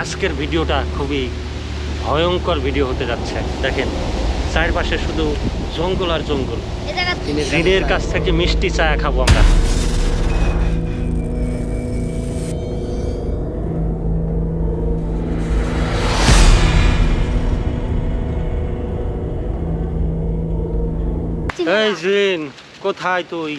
আজকের ভিডিওটা খুবই ভয়ঙ্কর ভিডিও হতে যাচ্ছে। দেখেন চারপাশে শুধু জঙ্গল আর জঙ্গল। জিনের কাছ থেকে মিষ্টি চা খাবো আমরা। এই জিন, কোথায় তুই?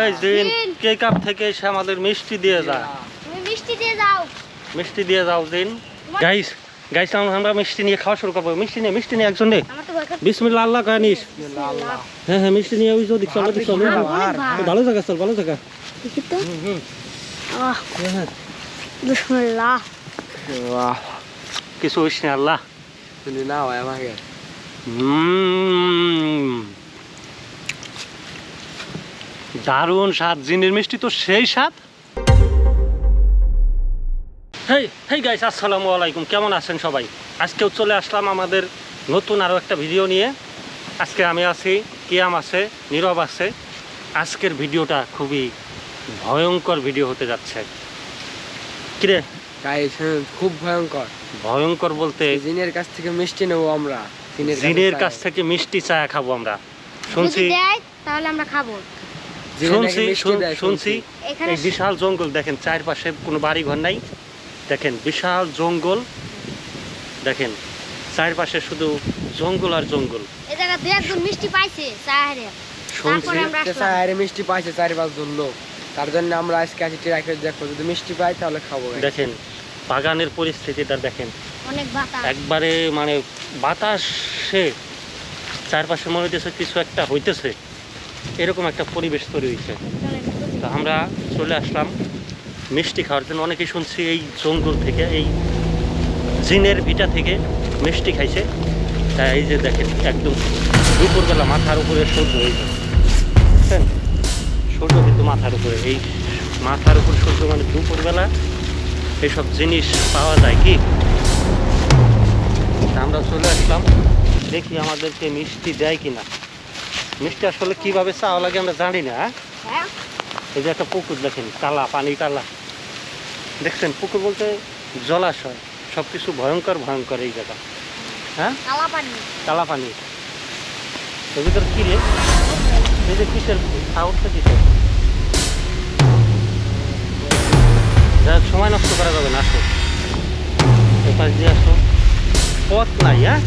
এই জিন, কে কাপ থেকে এসে আমাদের মিষ্টি দিয়ে যায়? তুমি মিষ্টি দিয়ে যাও। মিষ্টি দিয়ে যাও জিন। গাইস আমরা মিষ্টি নিয়ে খাওয়া শুরু করবো। মিষ্টি নিয়ে একজন নে। আমার তো ভয় করছে। বিসমিল্লাহ, আল্লাহ কানিস। বিসমিল্লাহ। হ্যাঁ মিষ্টি নিয়ে ওই দিক চল। ভালো জায়গা চল, ভালো জায়গা। দেখি তো। বিসমিল্লাহ। কিছু হইস না আল্লাহ। তুমি না হয় আমাকে দারুণ স্বাদ। জিনের মিষ্টি তো সেই স্বাদ। হেই গাইস, আসসালামু আলাইকুম। কেমন আছেন সবাই? আজকেও চলে আসলাম আমাদের নতুন আরও একটা ভিডিও নিয়ে। আজকে আমি আছি, কিয়াম আছে, নীরব আছে। আজকের ভিডিওটা খুবই ভয়ঙ্কর ভিডিও হতে যাচ্ছে। কিরে? গাইস খুব ভয়ঙ্কর। ভয়ঙ্কর বলতে জিনের কাছ থেকে মিষ্টি নেবো আমরা। জিনের কাছ থেকে মিষ্টি চা খাবো আমরা। শুনছি যদি দেয় তাহলে আমরা খাবো। শুনছি এখানে এই বিশাল জঙ্গল। দেখেন চারপাশে কোনো বাড়ি ঘর নাই। দেখেন বিশাল জঙ্গল। দেখেন চারপাশে শুধু জঙ্গল আর জঙ্গল। এই জায়গা দুই একজন মিষ্টি পাইছে চাহারে। শুনছি তারপরে আমরা আসলাম। আরে মিষ্টি পাইছে 4-5 জন লোক, তার জন্য আমরা আজকে আসি ট্রাকে। দেখো যদি মিষ্টি পাই তাহলে খাবো। দেখেন বাগানের পরিস্থিতিটা দেখেন, অনেক বাতাস। একবারে মানে বাতাসে চারপাশে মনে হইতেছে কিছু একটা হইতেছে, এরকম একটা পরিবেশ তৈরি হয়েছে। তো আমরা চলে আসলাম মিষ্টি খাওয়ার জন্য। অনেকেই শুনছি এই জঙ্গল থেকে, এই জিনের ভিটা থেকে মিষ্টি খাইছে। তা এই যে দেখেন একদম দুপুরবেলা মাথার উপরে সূর্য হয়েছে, বুঝছেন? সূর্য কিন্তু মাথার উপরে, এই মাথার উপর সূর্য মানে দুপুরবেলা এইসব জিনিস পাওয়া যায় কি। তা আমরা চলে আসলাম, দেখি আমাদেরকে মিষ্টি দেয় কিনা। মিষ্টি আসলে কিভাবে চাওয়া লাগে আমরা জানি না। হ্যাঁ? এই যে একটা পুকুর দেখেন, কালা পানি, কালা। দেখছেন পুকুর বলতে জলাশয়। সব কিছু ভয়ঙ্কর এই জায়গা। হ্যাঁ, কালা পানি। কালা পানি। এর ভিতরে কি রে? এই যে কিসের সাউন্ডটা কিসের? যা সময় নষ্ট করা যাবে না, আসো এপাশ দিয়ে আসো। পথ নাই। হ্যাঁ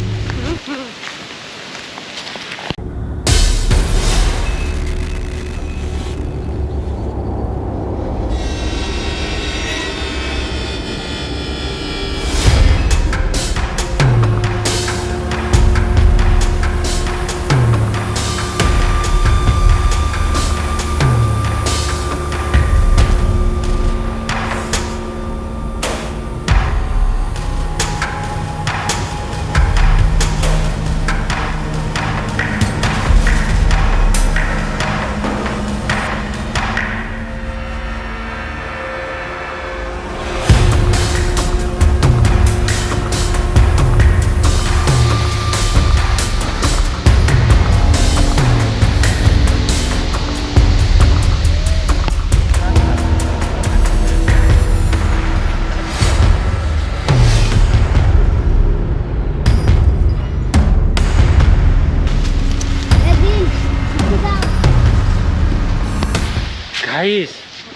গাইস,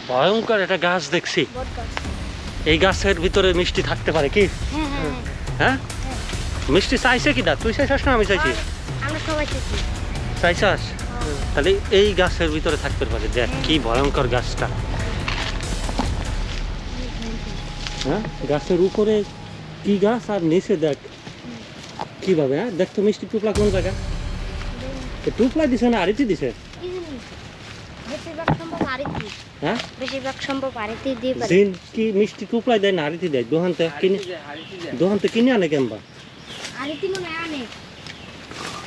ভয়ঙ্কর একটা গাছ দেখছি। এই গাছের ভিতরে মিষ্টি থাকতে পারে কি? হ্যাঁ, মিষ্টি চাইছে কি? তুই চাইছাস না আমি চাইছি? আমরা সবাই চাইছি। চাইছাস? তাহলে এই গাছের ভিতরে থাকতে পারে। দেখ কি ভয়ঙ্কর গাছটা। হ্যাঁ, গাছের উপরে কি গাছ আর নিচে দেখ কিভাবে। হ্যাঁ দেখ তো মিষ্টি টুকলা কোন জায়গা? টুকলা দিছে না আরিতি দিছে? বেশিরভাগ সম্ভব আরিতি। হ্যাঁ, বেশিরভাগ সম্ভব আরিতি দিয়ে পারে। জিন কি মিষ্টি টুকলাই দেয় না আরিতি দেয়? দোহানতে কিনে আনে কেমবা? আরিতি মনে হয় অনেক।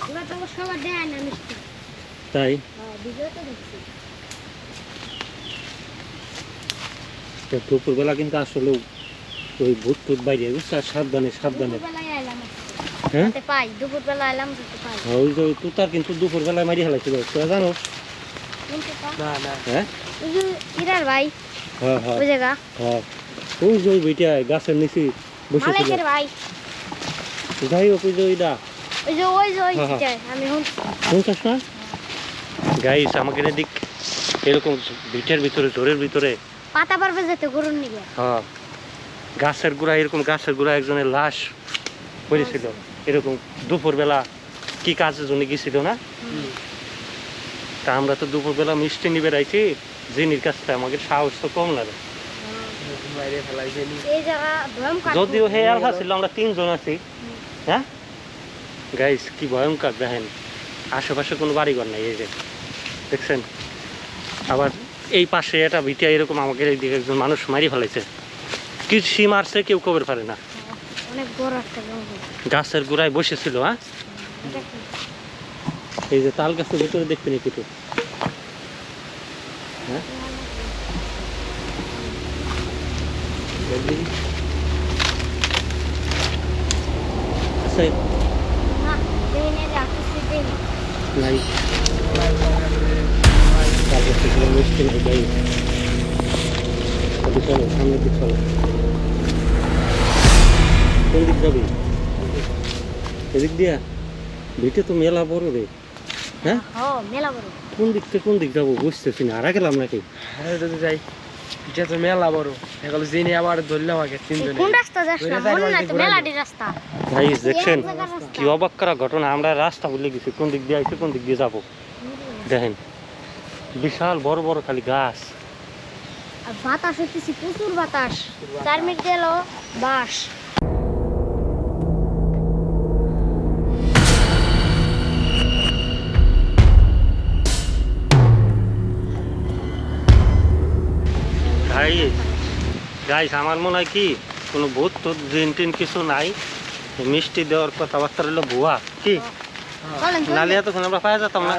ওরা তো সবার দেয় না মিষ্টি। তাই ভিডিও তো দেখছি। তো দুপুরবেলা কিন্তু আসলে ওই ভূত টুত বাইরে, বুঝছিস? সাবধানে। দুপুরবেলায় এলাম। হ্যাঁ, তো পাই দুপুরবেলা এলাম তো পাই। ওই যে তুতার কিন্তু দুপুরবেলায় মারি হেলাইছিল, তোরা জানো? কোনটা? না না হ্যাঁ ওই যে ইরার ভাই হ্যাঁ ওই জায়গা। হ্যাঁ ওই যে ওই বইটা গাছের নিচে বসেছিল মালিকের ভাই যাই হোক ওই যে ওইটা ওই হ্যাঁ, হ্যাঁ। যে আমি শুনছিস না গাইস আমাকে এদিক এরকম ভিটের ভিতরে জোরের ভিতরে পাতা পারবে যেতে গরুর নিবে হ্যাঁ গাছের গোড়া এরকম গাছের গোড়া একজনের লাশ পড়েছিল এরকম দুপুরবেলা কি কাজের জন্য গেছিল না তা আমরা তো দুপুরবেলা মিষ্টি নিবে রাইছি জিনির কাছটা আমাকে সাহস তো কম লাগে বাইরে ফেলাইছে নি এই জায়গা ভয়ঙ্কর যদিও হে আলফা ছিল আমরা 3 জন আছি হ্যাঁ গাইস কি ভয়ঙ্কর দেখেন আশেপাশে কোনো বাড়িঘর নাই এই যে দেখছেন আবার এই পাশে এটা ভিটা এরকম আমাকে এইদিকে একজন মানুষ মারি ফেলাইছে কি সি মারছে কেউ খবর পারে না অনেক বড় একটা জঙ্গল গাছের গোড়ায় বসেছিল হ্যাঁ এটা কি? এই যে তাল গাছের ভিতরে দেখবেন একটু হ্যাঁ দেখবি? আছে না দেনে রাখছি দেনে নাই তাল গাছের গোড়ায় মিষ্টি নাই গাই চলো সামনে দিক চলো কোন দিক যাবি এদিক দিয়া ভিটে তো মেলা বড় রে হ্যাঁ মেলা বড় কোন দিক থেকে কোন দিক যাবো বুঝতেছি না আরা গেলাম নাকি হ্যাঁ যদি যাই এটা তো মেলা বড় এগুলো জেনে আবার ধরলাম আগে তিনজনে কোন রাস্তা যাস না মনে নাই তো মেলাডি রাস্তা গাইস দেখছেন এক জায়গার রাস্তা। কি অবাক করা ঘটনা আমরা রাস্তা ভুলে গেছি কোন দিক দিয়ে আইছি কোন দিক দিয়ে যাবো দেখেন বিশাল বড় বড় খালি গাছ আর বাতাস হইতেছি প্রচুর বাতাস 4 মিনিট গেল বাস গাইস গাইস আমার মনে হয় কি কোনো ভূত তো জিন টিন কিছু নাই মিষ্টি দেওয়ার কথাবার্তা রইলো ভুয়া কি চলেন চলেন। নালে এতক্ষণ আমরা পাওয়া যেতাম না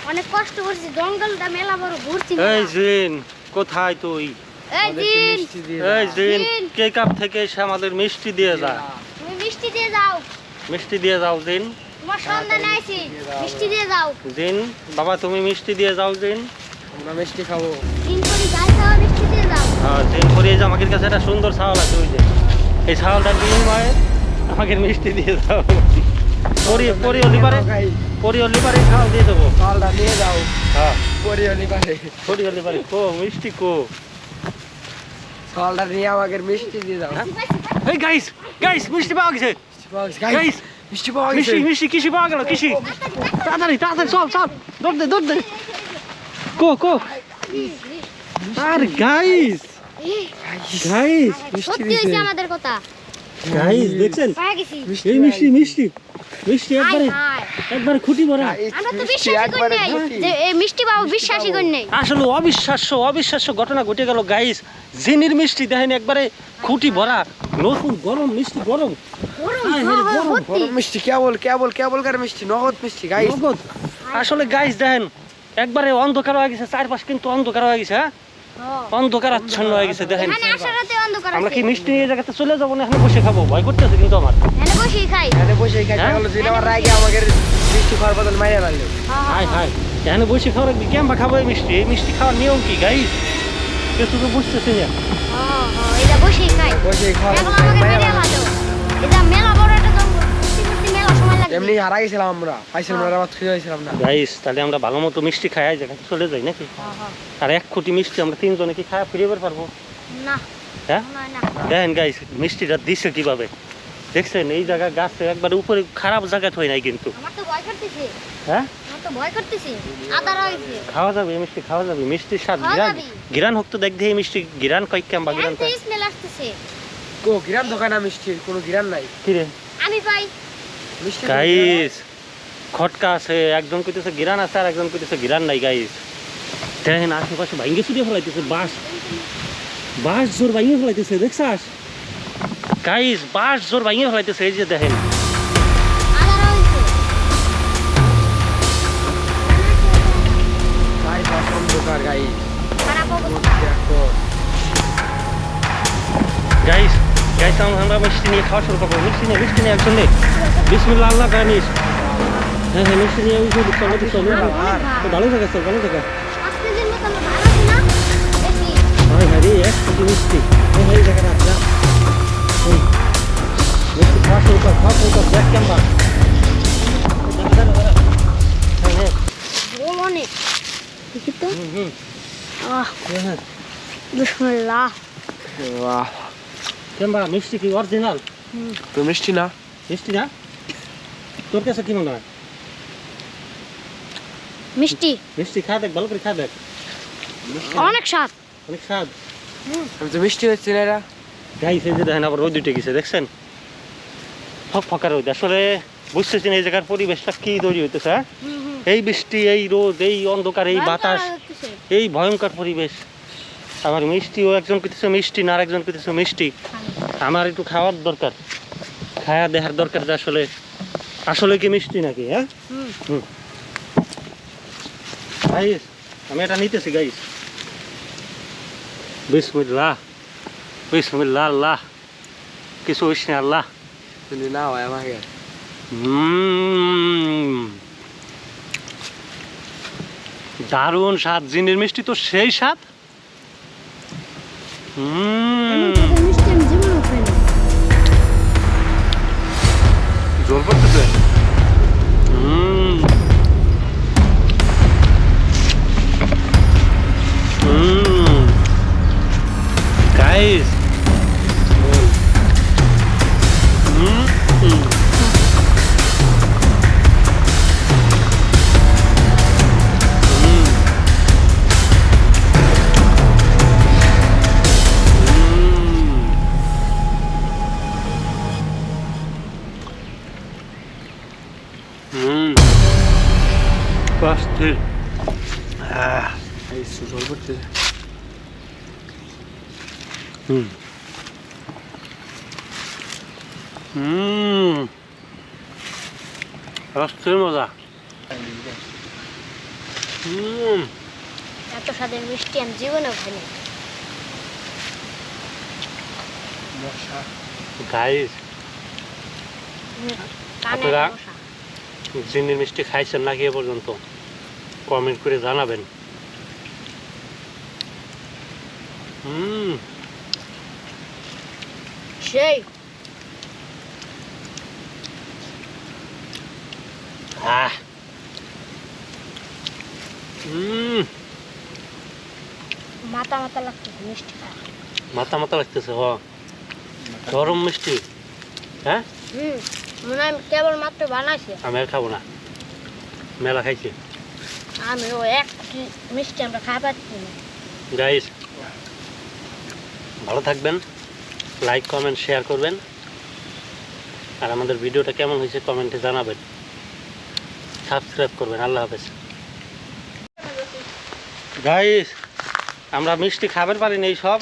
অনেক কষ্ট করছি জঙ্গলটা মেলা বড় ঘুরছি এই জিন কোথায় তুই এই দিন এই জিন জিন। কে কাপ থেকে এসে আমাদের মিষ্টি দিয়ে যা তুমি মিষ্টি দিয়ে যাও মিষ্টি দিয়ে যাও জিন তোমার সন্ধানে আইছি মিষ্টি দিয়ে যাও জিন বাবা তুমি মিষ্টি দিয়ে যাও জিন আমরা মিষ্টি খাবো দিন করে গাল খাওয়া মিষ্টি দিয়ে যাও হ্যাঁ জিন করিয়ে যে আমাদের কাছে একটা সুন্দর ছাওয়াল আছে ওই যে এই ছাওয়ালটা বিনিময়ে আমাকে মিষ্টি দিয়ে যাও পরি অলিপারে পরি অলিপারে ছাওয়াল দিয়ে দেবো চালটা নিয়ে যাও হ্যাঁ পরিহলি পারে পরি অলিপারে কো মিষ্টি কো চালটা নিয়ে আমাকে মিষ্টি দিয়ে দাও এই গাইস গাইস মিষ্টি পাওয়া গেছে গাইস মিষ্টি পাওয়া গেছে মিষ্টি মিষ্টি কৃষি পাওয়া গেল কৃষি তাড়াতাড়ি তাড়াতাড়ি চল চল দৌড় দে কো কো আর গাইস গাইস মিষ্টি সত্যি হইছে দিছে আমাদের কথা গাইস দেখছেন পাওয়া গেছি এই মিষ্টি মিষ্টি মিষ্টি হাই একবারে হাই একবারে খুঁটি ভরা আমরা তো বিশ্বাসই করি নাই যে এই মিষ্টি পাবো বিশ্বাসই করি নাই আসলে অবিশ্বাস্য ঘটনা ঘটে গেল গাইস জিনির মিষ্টি দেখেন একবারে খুঁটি ভরা নতুন গরম মিষ্টি গরম গরম হাই, হ্যাঁ, হাই, হ্যাঁ, গরম, ভর্তি। গরম মিষ্টি কেবল কার মিষ্টি নগদ মিষ্টি গাইস নগদ। আসলে গাইস দেখেন একবারে অন্ধকার হয়ে গেছে চারপাশ কিন্তু অন্ধকার হয়ে গেছে হ্যাঁ হ্যাঁ। অন্ধকার আচ্ছন্ন হয়ে গেছে দেখেন এখানে আসার রাতে অন্ধকার আমরা আছে কি মিষ্টি নিয়ে জায়গাতে চলে যাবো না এখানে বসে খাবো ভয় করতেছে কিন্তু আমার এখানে বসেই খাই এখানে বসে খাই হ্যাঁ? গেল যদি আমার রাগে আমাকে মিষ্টি খাওয়ার বদল মাইরা লাগলো হ্যাঁ, হাই হ্যাঁ। হাই এখানে বসে খাওয়ার কেমবা খাবো এই মিষ্টি খাওয়ার নিয়ম কি গাইস কিছু তো বুঝতেছি না হ্যাঁ, হ্যাঁ, এটা বসেই খাই বসে খাওয়ার এখন বদল আমাকে মাইরা মেরে লাগলো ভালো এটা মেলা বড় একটা জঙ্গল ঘুরতে মেলা সময় লাগবে এমনি হারা গেছিলাম আমরা পাইছিলাম না আবার খুঁজে হয়েছিলাম না গাইস তাহলে আমরা ভালো মতো মিষ্টি খাই জায়গাতে চলে যাই নাকি হ্যাঁ, হ্যাঁ। আর এক কোটি মিষ্টি আমরা তিনজনে কি খাওয়া ফিরে বের পারবো না হ্যাঁ না না দেখেন গাইস মিষ্টিটা দিচ্ছে কিভাবে দেখছেন এই জায়গা গাছে একবার উপরে খারাপ জায়গা হয় নাই কিন্তু আমার তো ভয় করতেছে হ্যাঁ আমার তো ভয় করতেছে আদার হইছে খাওয়া যাবে এই মিষ্টি খাওয়া যাবে মিষ্টির স্বাদ খাওয়া গিরান যাবে। গিরান হোক তো দেখ দিয়ে মিষ্টি গিরান কয় কেমবা গিরান এখন তো কয় স্মেল আসতেছে কো গিরান দোকানে মিষ্টির কোনো গিরান নাই কিরে আমি পাই মিষ্টি গাইস খটকা আছে একজন কইতেছে গিরান আছে আর একজন কইতেছে গিরান নাই গাইস দেখেন আশেপাশে ভাঙ্গে চুরিয়ে ফেলাইতেছে বাস জোর ভাঙ্গে ফেলাইতেছে দেখছাস গাইস বাস জোর ভাঙ্গে ফেলাইতেছে এই যে দেখেন আদার হইছে গাই অন্ধকার গাই খারাপ অবস্থা দেখো গাইস আমরা মিষ্টি নিয়ে খাওয়া শুরু করবো মিষ্টি নিয়ে একজন নেই বিসমিল্লাহ আল্লাহ গানিস হ্যাঁ মিষ্টি নিয়ে ওই চলো তো ভালো জায়গা চল ভালো জায়গা আজকে যে মতো ভালো না বেশি হয় হ্যাঁ রে এক কোটি মিষ্টি এই জায়গাটা আছে এই মিষ্টি খাওয়া শুরু কর দেখ কেমবা হ্যাঁ গোল অনেক দেখি তো হুম হ্যাঁ বিসমিল্লাহ বাহ কেমবা মিষ্টি কি অরিজিনাল তো মিষ্টি না মিষ্টি না তোর কাছে কি মনে হয় মিষ্টি মিষ্টি খা দেখ ভালো করে খা দেখ অনেক স্বাদ অনেক স্বাদ আমি তো মিষ্টি হচ্ছে না এরা গাইছে যে দেখেন আবার রোদ উঠে গেছে দেখছেন ফাঁকা রোদ আসলে বুঝতেছি না এই জায়গার পরিবেশটা কি তৈরি হইতেছে হ্যাঁ এই বৃষ্টি এই রোদ এই অন্ধকার এই বাতাস এই ভয়ঙ্কর পরিবেশ আবার মিষ্টিও একজন কইতেছে মিষ্টি না আরেকজন কইতেছে মিষ্টি আমার একটু খাওয়ার দরকার খায়া দেখার দরকার যে আসলে আসলে কি মিষ্টি নাকি হ্যাঁ গাইস আমি এটা নিতেছি গাইস বিসমিল্লাহ বিসমিল্লাহ আল্লাহ কিছু হইস না আল্লাহ যদি না হয় আমাকে দারুণ স্বাদ জিনের মিষ্টি তো সেই স্বাদ মিষ্টি আমি জীবনেও খাইনি জোর করতেছে গাইস Bastır. এই জোর করতেছে Bastır মজা এত স্বাদের মিষ্টি আমি জীবনেও খাইনি গাইস কানে আপনারা মশা জিনের মিষ্টি খাইছেন নাকি এ পর্যন্ত কমেন্ট করে জানাবেন সেই আহ মাথা মাথা লাগতেছে মিষ্টি খাওয়া মাথা মাথা লাগতেছে হ গরম মিষ্টি হ্যাঁ মনে হয় কেবল মাত্র বানাইছে আমি আর খাবো না মেলা খাইছি আমি ও এক মিষ্টি আমরা খাই পাচ্ছি না গাইস ভালো থাকবেন লাইক কমেন্ট শেয়ার করবেন আর আমাদের ভিডিওটা কেমন হয়েছে কমেন্টে জানাবেন সাবস্ক্রাইব করবেন আল্লাহ হাফেজ গাইস আমরা মিষ্টি খাবার পারি না এই সব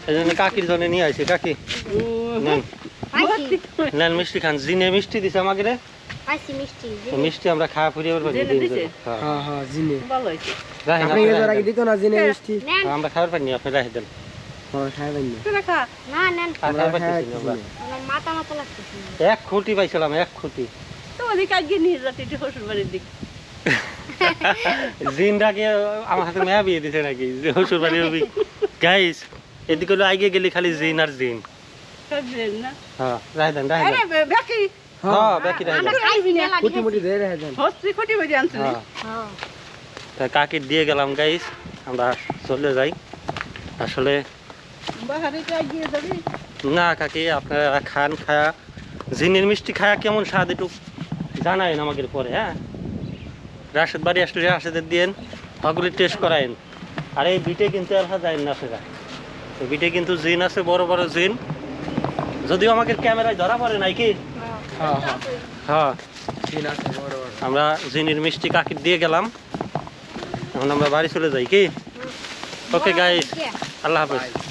এই জন্য কাকির জন্য নিয়ে আসি কাকি নেন পাইছি নেন মিষ্টি খান জিনে মিষ্টি দিছে আমাকে রে পাইছি মিষ্টি তো মিষ্টি আমরা খাওয়া ফুরিয়ে পারবো হ্যাঁ হ্যাঁ জিনে রাখেন আপনি এর আগে দিত না জিনে মিষ্টি নেন আমরা খাবার পারিনি আপনি রাখে দেন হ্যাঁ খাবেন না না নেন আর আমরা খাবার খাই পাইতেছি না আমরা। আমার মাথা মাথা লাগতেছে না। এক খুঁটি পাইছিলাম এক খুঁটি তোমাদের কাজে নিয়ে যাতে একটু শ্বশুর বাড়ির দিক জিনটাকে আমার হাতে মেয়া বিয়ে দিছে নাকি যে শ্বশুর বাড়ি হবি গাইস এদিকে হলো আগে গেলে খালি জিন আর জিন কাজের না হ্যাঁ রাখে দেন রাখে আরে দেন বাকি হ্যাঁ বাকি রাখে আমরা দেন খাইছি মেলা কুটি মুটি দিয়ে রেখে দেন হস্তি কোটি বাজে আনছিলি হ্যাঁ হ্যাঁ তা কাকি দিয়ে গেলাম গাইস আমরা চলে যাই আসলে বাহারে কাজিয়ে যাবি না কাকি আপনারা খান খায়া জিনের মিষ্টি খায়া কেমন স্বাদ একটু জানায়েন আমাকে পরে হ্যাঁ রাশেদ বাড়ি আসলে রাশেদের দিয়েন ওগুলি টেস্ট করায়েন আর এই বিটে কিন্তু আর যায় না আপনারা তো বিটে কিন্তু জিন আছে বড় বড় জিন যদিও আমাকে ক্যামেরায় ধরা পড়ে নাই কি হ্যাঁ হ্যাঁ হ্যাঁ জিন আছে বড় বড় আমরা জিনের মিষ্টি কাকির দিয়ে গেলাম এখন আমরা বাড়ি চলে যাই কি ওকে গাইস আল্লাহ হাফেজ